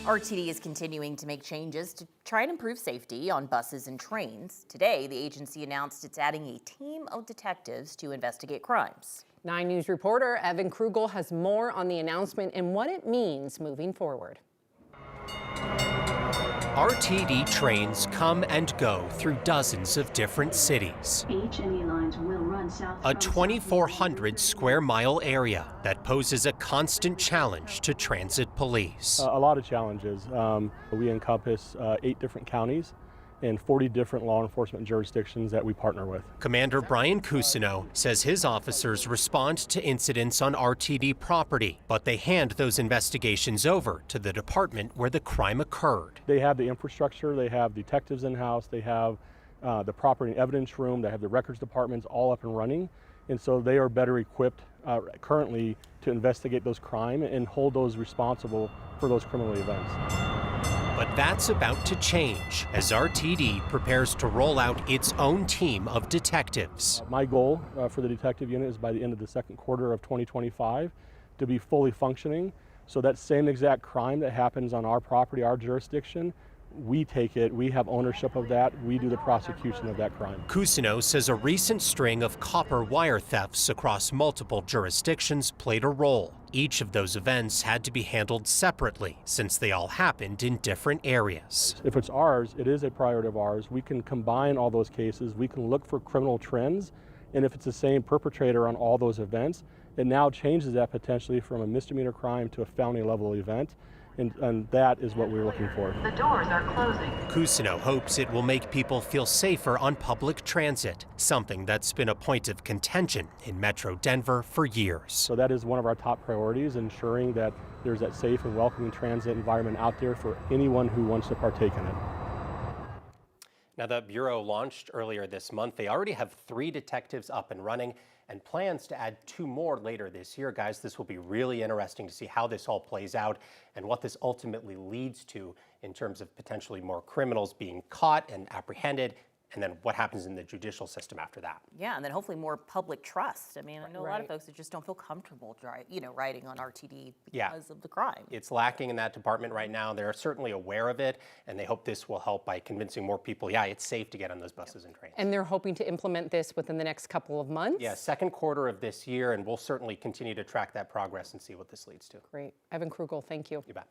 RTD is continuing to make changes to try and improve safety on buses and trains. Today, the agency announced it's adding a team of detectives to investigate crimes. 9 News reporter Evan Krugel has more on the announcement and what it means moving forward. RTD trains come and go through dozens of different cities. H&E lines will run south. A 2,400 square mile area that poses a constant challenge to transit police. A lot of challenges. We encompass 8 different counties and 40 different law enforcement jurisdictions that we partner with. Commander Brian KUSA says his officers respond to incidents on RTD property, but they hand those investigations over to the department where the crime occurred. They have the infrastructure, they have detectives in-house, they have the property and evidence room, they have the records departments all up and running, and so they are better equipped currently to investigate those crimes and hold those responsible for those criminal events. But that's about to change as RTD prepares to roll out its own team of detectives. My goal for the detective unit is by the end of the second quarter of 2025 to be fully functioning. So that same exact crime that happens on our property, our jurisdiction, we take it, we have ownership of that, we do the prosecution of that crime. KUSA says a recent string of copper wire thefts across multiple jurisdictions played a role. Each of those events had to be handled separately since they all happened in different areas. If it's ours, it is a priority of ours. We can combine all those cases, we can look for criminal trends, and if it's the same perpetrator on all those events, it now changes that potentially from a misdemeanor crime to a felony level event. And that is what we're looking for. The doors are closing. KUSA hopes it will make people feel safer on public transit, something that's been a point of contention in Metro Denver for years. So that is one of our top priorities, ensuring that there's that safe and welcoming transit environment out there for anyone who wants to partake in it. Now, the Bureau launched earlier this month. They already have 3 detectives up and running and plans to add 2 more later this year. Guys, this will be really interesting to see how this all plays out and what this ultimately leads to in terms of potentially more criminals being caught and apprehended, and then what happens in the judicial system after that. Yeah, and then hopefully more public trust. I mean, I know a lot of Right. folks that just don't feel comfortable riding on RTD Yeah. because of the crime. It's lacking in that department right now. They're certainly aware of it, and they hope this will help by convincing more people, yeah, it's safe to get on those buses and trains. And they're hoping to implement this within the next couple of months? Yeah, second quarter of this year, and we'll certainly continue to track that progress and see what this leads to. Great. Evan Krugel, thank you. You bet.